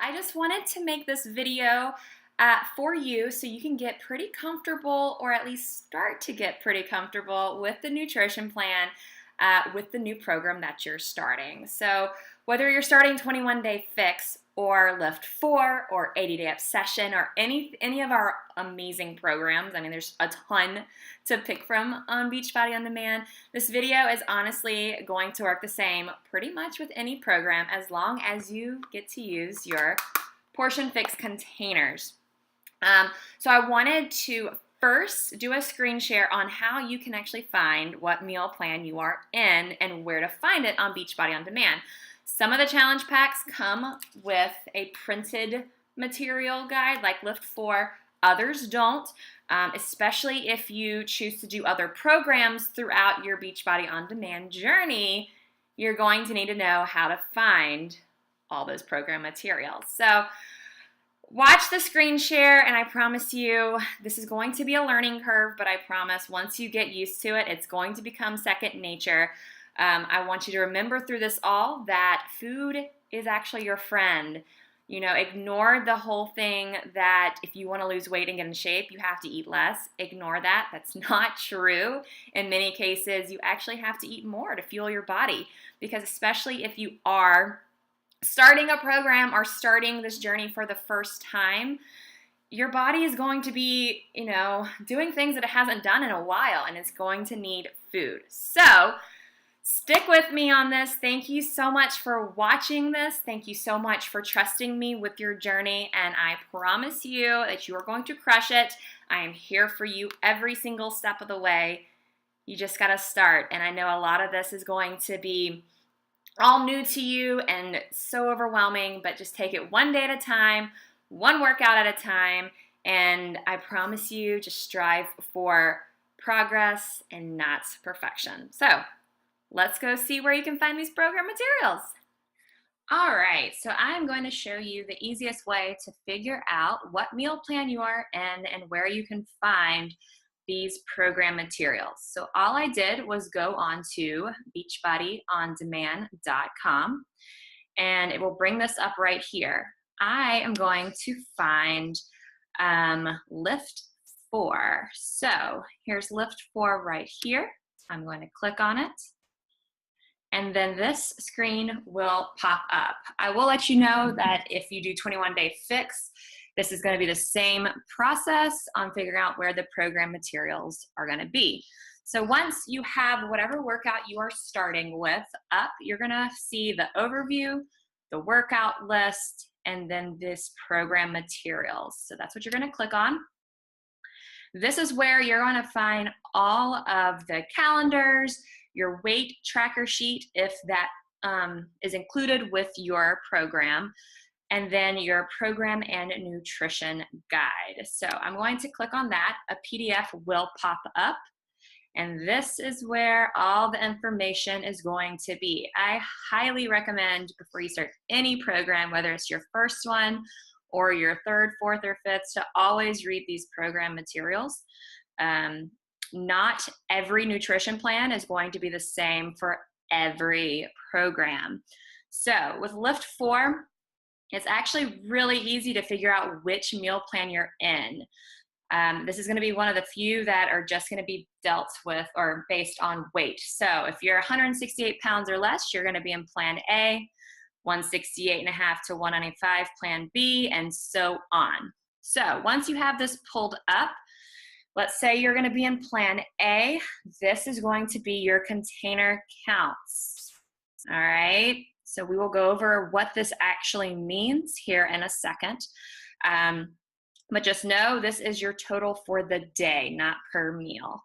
I just wanted to make this video for you so you can get pretty comfortable, or at least start to get pretty comfortable with the nutrition plan with the new program that you're starting. So whether you're starting 21 Day Fix or Lift 4 or 80 Day Obsession or any of our amazing programs, I mean, there's a ton to pick from on Beachbody On Demand. This video is honestly going to work the same pretty much with any program as long as you get to use your Portion Fix containers. So I wanted to first do a screen share on how you can actually find what meal plan you are in and where to find it on Beachbody On Demand. Some of the challenge packs come with a printed material guide like Lift 4. Others don't, especially if you choose to do other programs throughout your Beachbody On Demand journey. You're going to need to know how to find all those program materials. So watch the screen share, and I promise you this is going to be a learning curve, but I promise once you get used to it, it's going to become second nature. I want you to remember through this all that food is actually your friend. You know, ignore the whole thing that if you want to lose weight and get in shape, you have to eat less. Ignore that. That's not true. In many cases, you actually have to eat more to fuel your body, because especially if you are starting a program or starting this journey for the first time, your body is going to be, doing things that it hasn't done in a while, and it's going to need food. So stick with me on this. Thank you so much for watching this. Thank you so much for trusting me with your journey, and I promise you that you are going to crush it. I am here for you every single step of the way. You just got to start, and I know a lot of this is going to be all new to you and so overwhelming, but just take it one day at a time, one workout at a time, and I promise you, just strive for progress and not perfection. So let's go see where you can find these program materials. All right, so I'm going to show you the easiest way to figure out what meal plan you are in and where you can find these program materials. So all I did was go on to beachbodyondemand.com, and it will bring this up right here. I am going to find Lift 4. So here's Lift 4 right here. I'm going to click on it, and then this screen will pop up. I will let you know that if you do 21 Day Fix, this is going to be the same process on figuring out where the program materials are going to be. So once you have whatever workout you are starting with up, you're going to see the overview, the workout list, and then this program materials. So that's what you're going to click on. This is where you're going to find all of the calendars, your weight tracker sheet, if that is included with your program, and then your program and nutrition guide. So I'm going to click on that. A PDF will pop up, and this is where all the information is going to be. I highly recommend, before you start any program, whether it's your first one or your third, fourth, or fifth, to always read these program materials. Not every nutrition plan is going to be the same for every program. So with Lift 4, it's actually really easy to figure out which meal plan you're in. This is going to be one of the few that are just going to be dealt with or based on weight. So if you're 168 pounds or less, you're going to be in Plan A, 168.5 to 195 Plan B, and so on. So once you have this pulled up, let's say you're going to be in Plan A. This is going to be your container counts. All right. So we will go over what this actually means here in a second. But just know this is your total for the day, not per meal.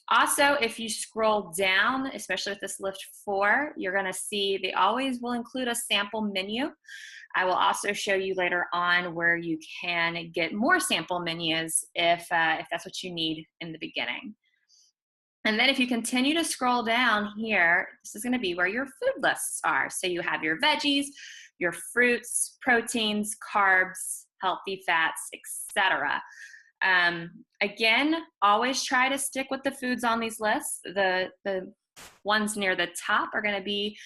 Also, if you scroll down, especially with this Lift 4, you're going to see they always will include a sample menu. I will also show you later on where you can get more sample menus if that's what you need in the beginning. And then if you continue to scroll down here, this is going to be where your food lists are. So you have your veggies, your fruits, proteins, carbs, healthy fats, etc. Again, always try to stick with the foods on these lists. The ones near the top are going to be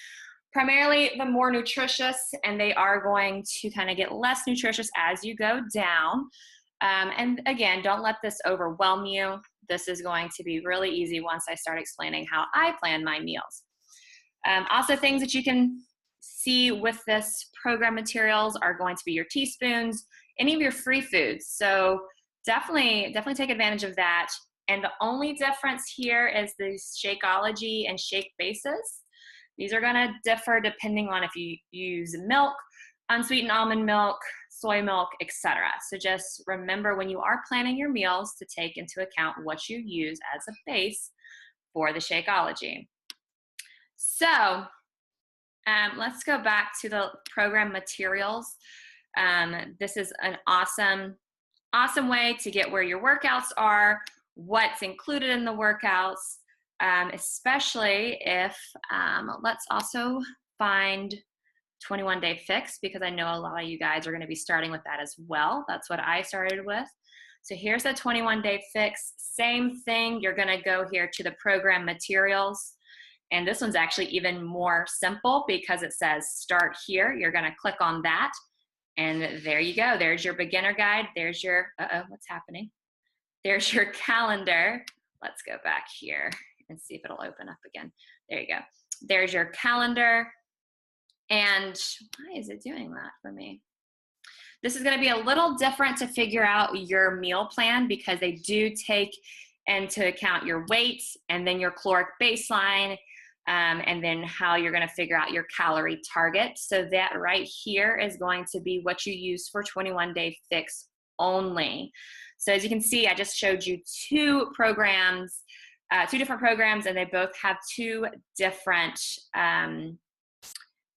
primarily the more nutritious, and they are going to kind of get less nutritious as you go down. And again, don't let this overwhelm you. This is going to be really easy once I start explaining how I plan my meals. Also, things that you can see with this program materials are going to be your teaspoons, any of your free foods. So definitely take advantage of that. And the only difference here is the Shakeology and shake bases. These are going to differ depending on if you use milk, unsweetened almond milk, soy milk, etc. So just remember when you are planning your meals to take into account what you use as a base for the Shakeology. So let's go back to the program materials. This is an awesome way to get where your workouts are, what's included in the workouts, especially if, let's also find 21 Day Fix, because I know a lot of you guys are going to be starting with that as well. That's what I started with. So here's the 21 Day Fix. Same thing. You're going to go here to the program materials. And this one's actually even more simple because it says start here. You're going to click on that. And there you go. There's your beginner guide. There's your, what's happening? There's your calendar. Let's go back here and see if it'll open up again. There you go. There's your calendar. And why is it doing that for me? This is going to be a little different to figure out your meal plan because they do take into account your weight and then your caloric baseline, and then how you're going to figure out your calorie target. So that right here is going to be what you use for 21 Day Fix only. So as you can see, I just showed you two programs, two different programs, and they both have two different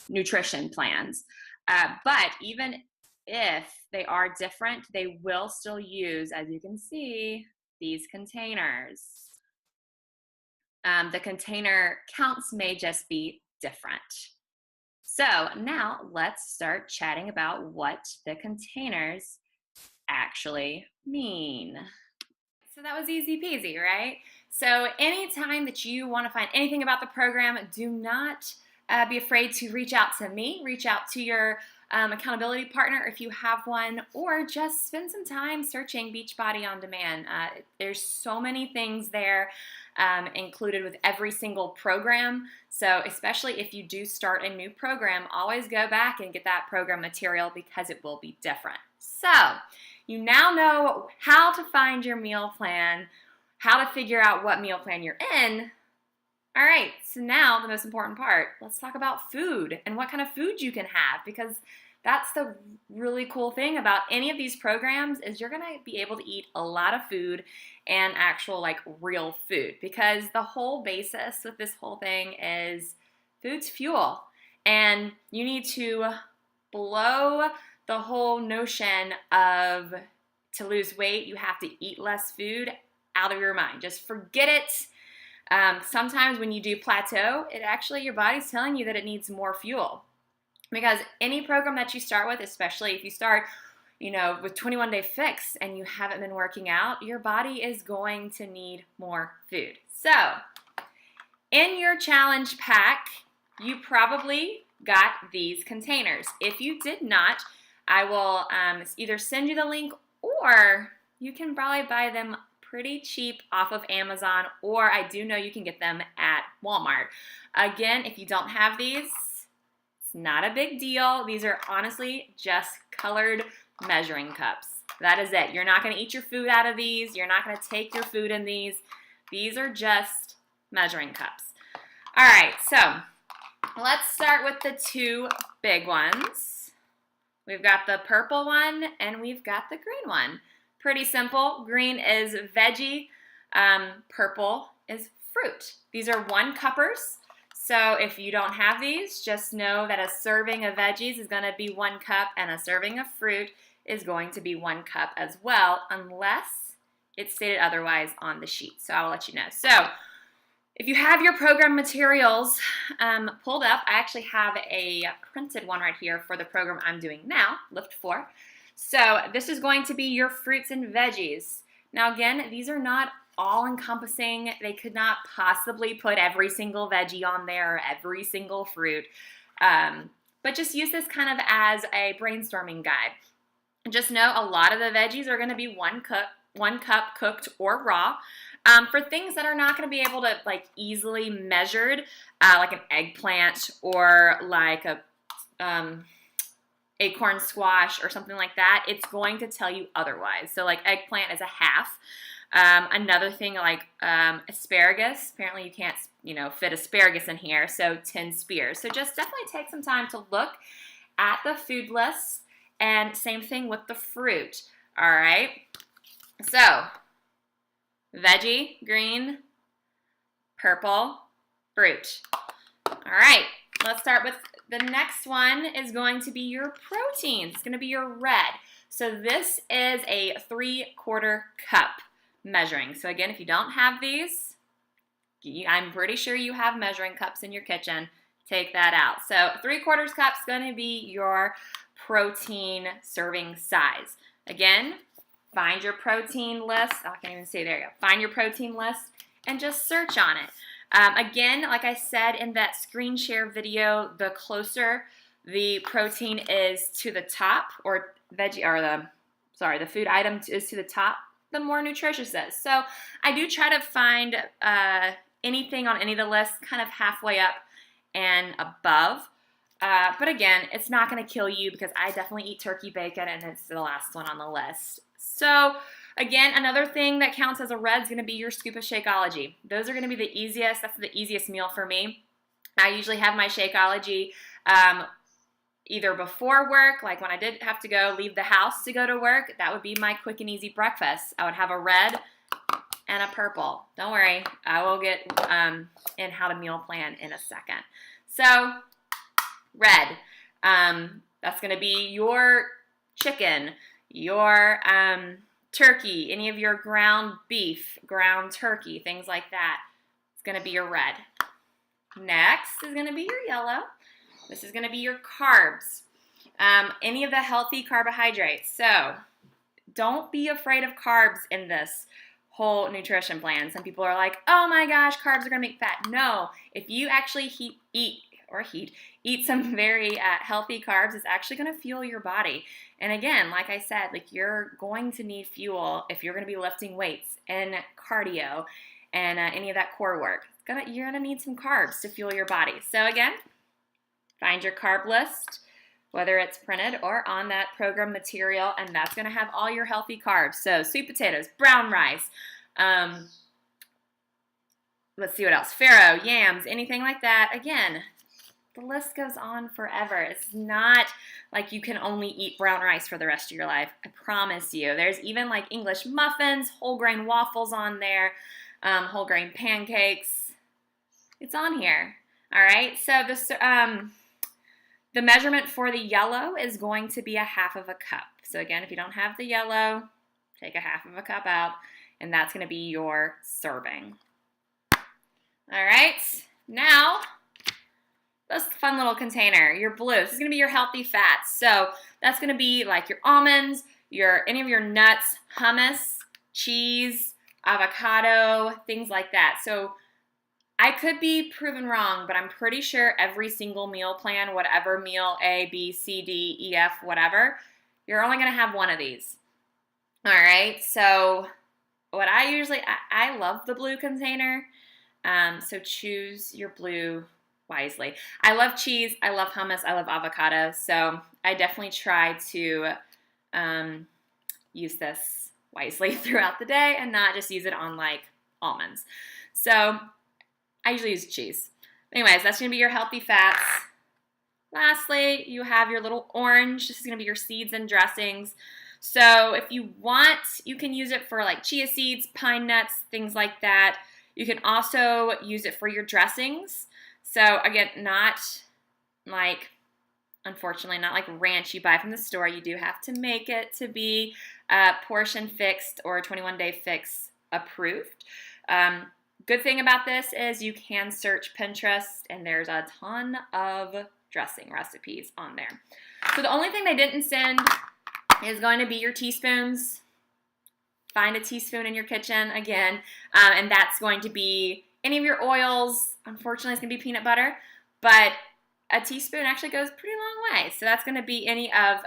nutrition plans. But even if they are different, they will still use, as you can see, these containers. The container counts may just be different. So now let's start chatting about what the containers actually mean. So that was easy peasy, right? So anytime that you want to find anything about the program, do not be afraid to reach out to me, reach out to your accountability partner if you have one, or just spend some time searching Beachbody On Demand. There's so many things there included with every single program. So especially if you do start a new program, always go back and get that program material because it will be different. So you now know how to find your meal plan, how to figure out what meal plan you're in. All right, so now the most important part, let's talk about food and what kind of food you can have, because that's the really cool thing about any of these programs is you're going to be able to eat a lot of food and actual like real food, because the whole basis with this whole thing is food's fuel, and you need to blow the whole notion of to lose weight you have to eat less food out of your mind. Just forget it. Sometimes when you do plateau, it actually, your body's telling you that it needs more fuel. Because any program that you start with, especially if you start, with 21 Day Fix and you haven't been working out, your body is going to need more food. So, in your challenge pack, you probably got these containers. If you did not, I will either send you the link, or you can probably buy them pretty cheap off of Amazon, or I do know you can get them at Walmart. Again, if you don't have these, it's not a big deal. These are honestly just colored measuring cups. That is it. You're not going to eat your food out of these. You're not going to take your food in these. These are just measuring cups. All right, so let's start with the two big ones. We've got the purple one and we've got the green one. Pretty simple. Green is veggie, purple is fruit. These are 1-cuppers. So if you don't have these, just know that a serving of veggies is going to be 1 cup and a serving of fruit is going to be 1 cup as well, unless it's stated otherwise on the sheet. So I'll let you know. So if you have your program materials pulled up, I actually have a printed one right here for the program I'm doing now, Lift 4. So this is going to be your fruits and veggies. Now again, these are not all encompassing. They could not possibly put every single veggie on there or every single fruit. But just use this kind of as a brainstorming guide. Just know a lot of the veggies are going to be one cup cooked or raw. For things that are not going to be able to like easily measured, like an eggplant or like a acorn squash or something like that, it's going to tell you otherwise. So like eggplant is a half. Another thing like asparagus, apparently you can't, fit asparagus in here, so 10 spears. So just definitely take some time to look at the food list, and same thing with the fruit, all right? So, veggie, green, purple, fruit. All right, let's start with the next one is going to be your proteins. It's going to be your red. So this is a 3/4 cup measuring. So again, if you don't have these, I'm pretty sure you have measuring cups in your kitchen. Take that out. So 3/4 cup is going to be your protein serving size. Again, find your protein list. Oh, I can't even see. There you go. Find your protein list and just search on it. Again, like I said in that screen share video, the closer the protein is to the top, or the food item is to the top, the more nutritious it is. So I do try to find anything on any of the lists kind of halfway up and above. But again, it's not going to kill you because I definitely eat turkey bacon and it's the last one on the list. So again, another thing that counts as a red is going to be your scoop of Shakeology. Those are going to be the easiest. That's the easiest meal for me. I usually have my Shakeology either before work, like when I did have to leave the house to go to work. That would be my quick and easy breakfast. I would have a red and a purple. Don't worry, I will get in how to meal plan in a second. So red, that's going to be your chicken, your turkey, any of your ground beef, ground turkey, things like that. It's going to be your red. Next is going to be your yellow. This is going to be your carbs, any of the healthy carbohydrates. So don't be afraid of carbs in this whole nutrition plan. Some people are like, oh my gosh, carbs are going to make fat. No, if you actually eat some very healthy carbs, it's actually going to fuel your body. And again, like I said, like you're going to need fuel if you're going to be lifting weights and cardio and any of that core work. You're going to need some carbs to fuel your body. So again, find your carb list, whether it's printed or on that program material, and that's going to have all your healthy carbs. So sweet potatoes, brown rice, let's see what else, farro, yams, anything like that. Again, the list goes on forever. It's not like you can only eat brown rice for the rest of your life. I promise you. There's even like English muffins, whole grain waffles on there, whole grain pancakes. It's on here. All right. So the measurement for the yellow is going to be a 1/2 cup. So again, if you don't have the yellow, take a 1/2 cup out, and that's going to be your serving. All right. Now, this fun little container, your blue. This is going to be your healthy fats. So that's going to be like your almonds, any of your nuts, hummus, cheese, avocado, things like that. So I could be proven wrong, but I'm pretty sure every single meal plan, whatever meal A, B, C, D, E, F, whatever, you're only going to have one of these. All right. So what I love the blue container. So choose your blue wisely. I love cheese, I love hummus, I love avocado, so I definitely try to use this wisely throughout the day and not just use it on like almonds. So I usually use cheese. Anyways, that's going to be your healthy fats. Lastly, you have your little orange. This is going to be your seeds and dressings. So if you want, you can use it for like chia seeds, pine nuts, things like that. You can also use it for your dressings. So again, unfortunately, not like ranch you buy from the store. You do have to make it to be portion fixed or 21-day fix approved. Good thing about this is you can search Pinterest, and there's a ton of dressing recipes on there. So the only thing they didn't send is going to be your teaspoons. Find a teaspoon in your kitchen again, and that's going to be any of your oils. Unfortunately, it's going to be peanut butter, but a teaspoon actually goes a pretty long way. So that's going to be any of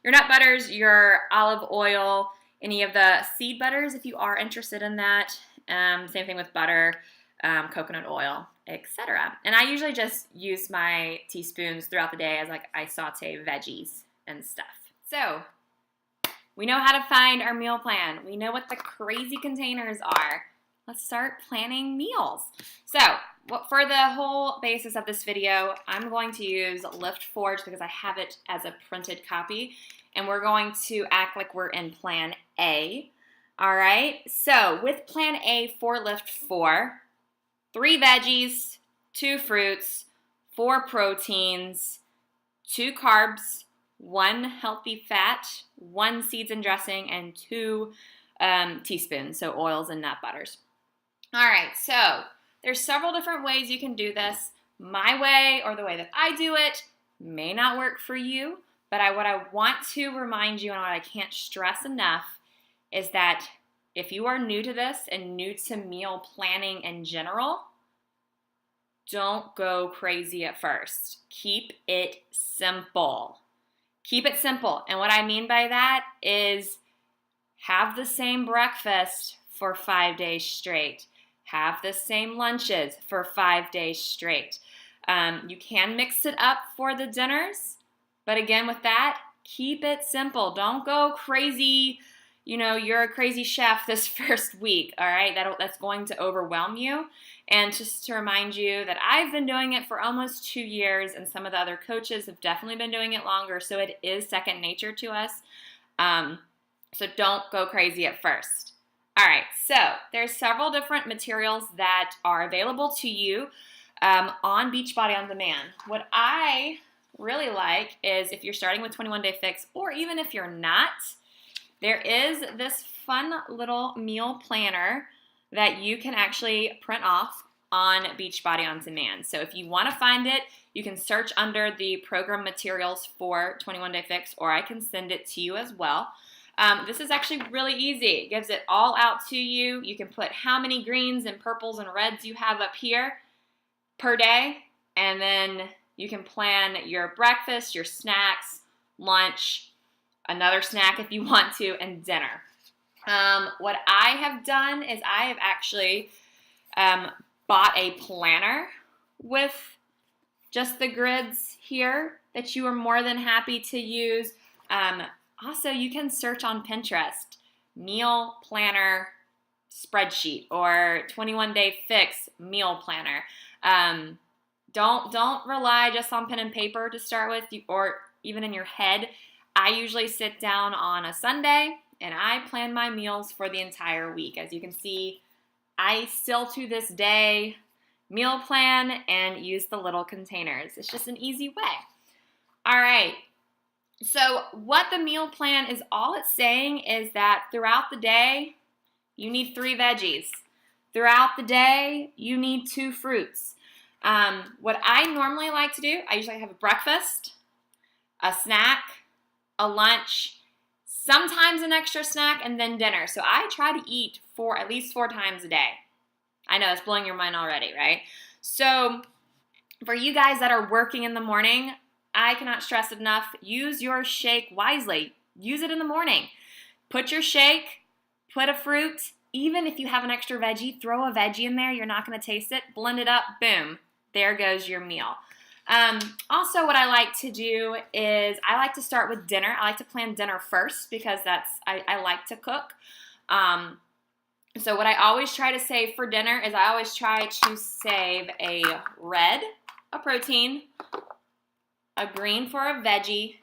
your nut butters, your olive oil, any of the seed butters if you are interested in that. Same thing with butter, coconut oil, etc. And I usually just use my teaspoons throughout the day as like I saute veggies and stuff. So we know how to find our meal plan. We know what the crazy containers are. Let's start planning meals. So for the whole basis of this video, I'm going to use Lift Forge because I have it as a printed copy. And we're going to act like we're in Plan A. All right, so with Plan A for Lift 4, 3 veggies, 2 fruits, 4 proteins, 2 carbs, 1 healthy fat, 1 seeds and dressing, and 2 teaspoons, so oils and nut butters. All right, so there's several different ways you can do this. My way, or the way that I do it, may not work for you, but what I want to remind you and what I can't stress enough is that if you are new to this and new to meal planning in general, don't go crazy at first. Keep it simple. Keep it simple. And what I mean by that is have the same breakfast for 5 days straight. Have the same lunches for 5 days straight. You can mix it up for the dinners, but again with that, keep it simple. Don't go crazy. You know, you're a crazy chef this first week, all right? That's going to overwhelm you. And just to remind you that I've been doing it for almost 2 years, and some of the other coaches have definitely been doing it longer, so it is second nature to us. So don't go crazy at first. All right, so there's several different materials that are available to you on Beachbody On Demand. What I really like is if you're starting with 21 Day Fix, or even if you're not, there is this fun little meal planner that you can actually print off on Beachbody On Demand. So if you want to find it, you can search under the program materials for 21 Day Fix, or I can send it to you as well. This is actually really easy. It gives it all out to you. You can put how many greens and purples and reds you have up here per day, and then you can plan your breakfast, your snacks, lunch, another snack if you want to, and dinner. What I have done is I have actually bought a planner with just the grids here that you are more than happy to use. Also, you can search on Pinterest, meal planner spreadsheet, or 21 Day Fix meal planner. Don't rely just on pen and paper to start with, or even in your head. I usually sit down on a Sunday and I plan my meals for the entire week. As you can see, I still to this day meal plan and use the little containers. It's just an easy way. All right. So what the meal plan is, all it's saying is that throughout the day, you need 3 veggies. Throughout the day, you need 2 fruits. What I normally like to do, I usually have a breakfast, a snack, a lunch, sometimes an extra snack, and then dinner. So I try to eat at least 4 times a day. I know it's blowing your mind already, right? So for you guys that are working in the morning, I cannot stress enough, use your shake wisely. Use it in the morning. Put your shake, put a fruit, even if you have an extra veggie, throw a veggie in there. You're not going to taste it. Blend it up. Boom. There goes your meal. Also, what I like to do is I like to start with dinner. I like to plan dinner first because I like to cook. So what I always try to save for dinner is I always try to save a red, a protein, a green for a veggie,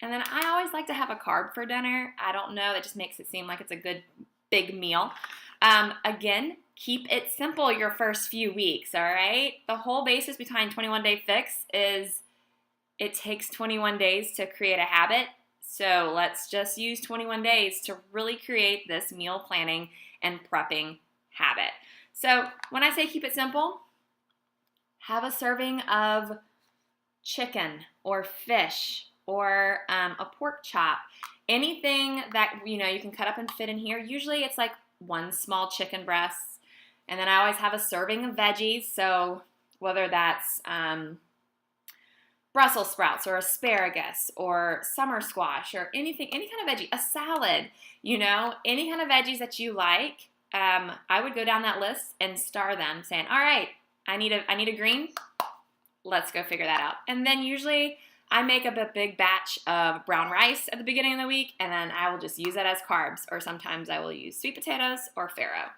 and then I always like to have a carb for dinner. I don't know, that just makes it seem like it's a good big meal. Again, keep it simple your first few weeks, all right? The whole basis behind 21 Day Fix is it takes 21 days to create a habit. So let's just use 21 days to really create this meal planning and prepping habit. So when I say keep it simple, have a serving of chicken or fish or a pork chop, anything that you can cut up and fit in here. Usually it's like 1 small chicken breast, and then I always have a serving of veggies. So whether that's Brussels sprouts or asparagus or summer squash or anything, any kind of veggie, a salad, any kind of veggies that you like. I would go down that list and star them, saying, all right, I need a green. Let's go figure that out. And then usually I make up a big batch of brown rice at the beginning of the week, and then I will just use that as carbs, or sometimes I will use sweet potatoes or farro.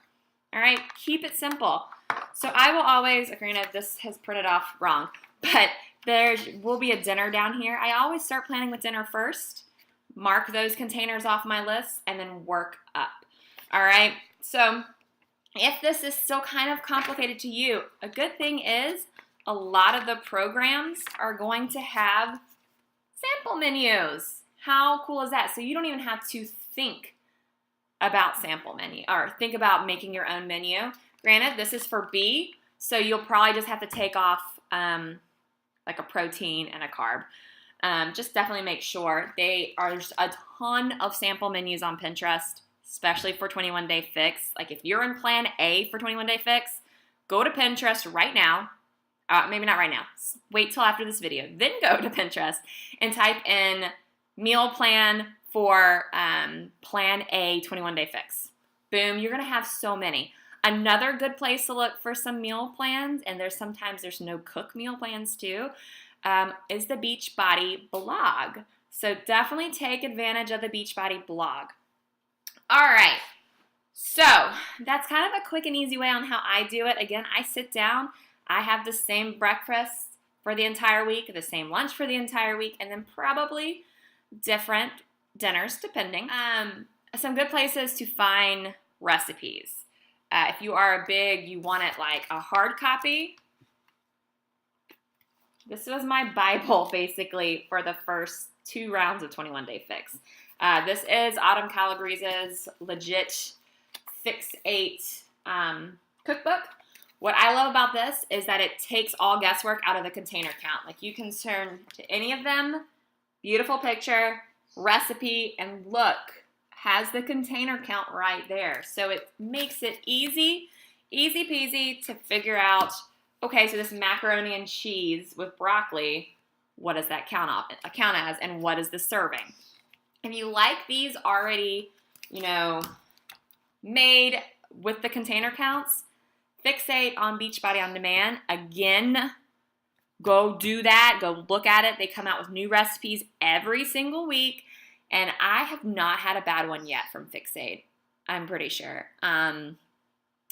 All right, keep it simple. So I will always, granted this has printed off wrong, but there will be a dinner down here. I always start planning with dinner first, mark those containers off my list, and then work up. All right, so if this is still kind of complicated to you, a good thing is a lot of the programs are going to have sample menus. How cool is that? So you don't even have to think about sample menu or think about making your own menu. Granted, this is for B, so you'll probably just have to take off like a protein and a carb. Just definitely make sure. There's a ton of sample menus on Pinterest, especially for 21 Day Fix. Like if you're in plan A for 21 Day Fix, go to Pinterest right now. Maybe not right now. Wait till after this video. Then go to Pinterest and type in meal plan for plan A 21 Day Fix. Boom, you're going to have so many. Another good place to look for some meal plans, and sometimes there's no cook meal plans too, is the Beachbody blog. So definitely take advantage of the Beachbody blog. All right, so that's kind of a quick and easy way on how I do it. Again, I sit down, I have the same breakfast for the entire week, the same lunch for the entire week, and then probably different dinners depending. Some good places to find recipes. If you are you want it like a hard copy. This was my Bible basically for the first 2 rounds of 21 Day Fix. This is Autumn Calabrese's legit Fix 8 cookbook. What I love about this is that it takes all guesswork out of the container count. Like you can turn to any of them, beautiful picture, recipe, and look, has the container count right there. So it makes it easy peasy to figure out, okay, so this macaroni and cheese with broccoli, what does that count as, and what is the serving? If you like these already, made with the container counts, Fix8 on Beachbody On Demand. Again, go do that. Go look at it. They come out with new recipes every single week, and I have not had a bad one yet from Fix8. I'm pretty sure.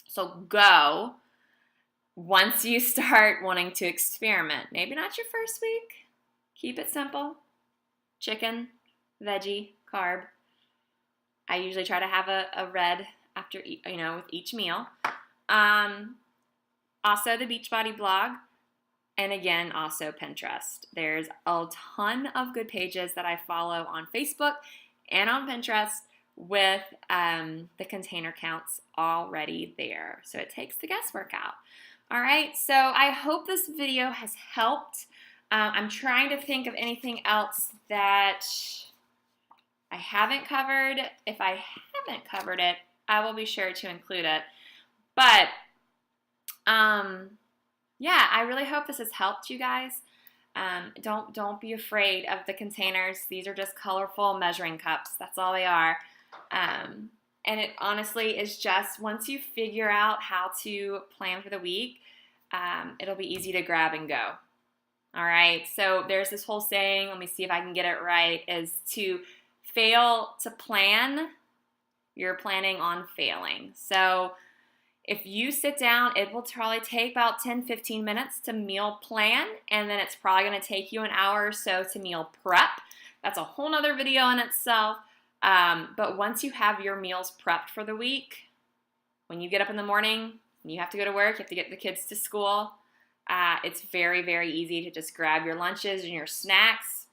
So go once you start wanting to experiment. Maybe not your first week. Keep it simple. Chicken, veggie, carb. I usually try to have a red after with each meal. Also the Beachbody blog, and again, also Pinterest. There's a ton of good pages that I follow on Facebook and on Pinterest with the container counts already there. So it takes the guesswork out. All right, so I hope this video has helped. I'm trying to think of anything else that I haven't covered. If I haven't covered it, I will be sure to include it. But, yeah, I really hope this has helped you guys. Don't be afraid of the containers. These are just colorful measuring cups. That's all they are. And it honestly is just once you figure out how to plan for the week, it'll be easy to grab and go. All right, so there's this whole saying, let me see if I can get it right, is to fail to plan, you're planning on failing. So if you sit down, it will probably take about 10-15 minutes to meal plan, and then it's probably going to take you an hour or so to meal prep. That's a whole nother video in itself. But once you have your meals prepped for the week, when you get up in the morning and you have to go to work, you have to get the kids to school, it's very, very easy to just grab your lunches and your snacks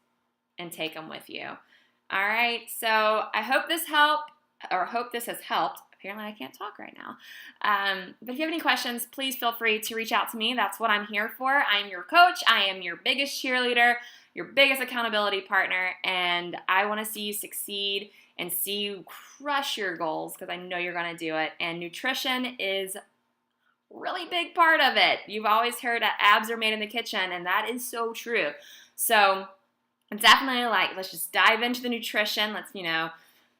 and take them with you. All right, so I hope this has helped. Apparently I can't talk right now. But if you have any questions, please feel free to reach out to me. That's what I'm here for. I'm your coach. I am your biggest cheerleader, your biggest accountability partner, and I want to see you succeed and see you crush your goals because I know you're going to do it. And nutrition is a really big part of it. You've always heard that abs are made in the kitchen, and that is so true. So definitely let's just dive into the nutrition. Let's,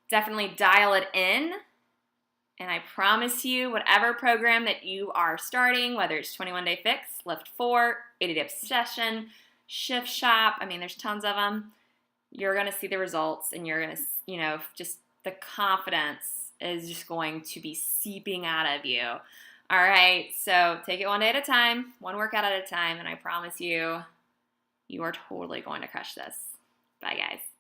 definitely dial it in. And I promise you, whatever program that you are starting, whether it's 21 Day Fix, Lift 4, 80 Day Obsession, Shift Shop, there's tons of them, you're going to see the results, and you're going to, just the confidence is just going to be seeping out of you. All right, so take it one day at a time, one workout at a time, and I promise you, you are totally going to crush this. Bye, guys.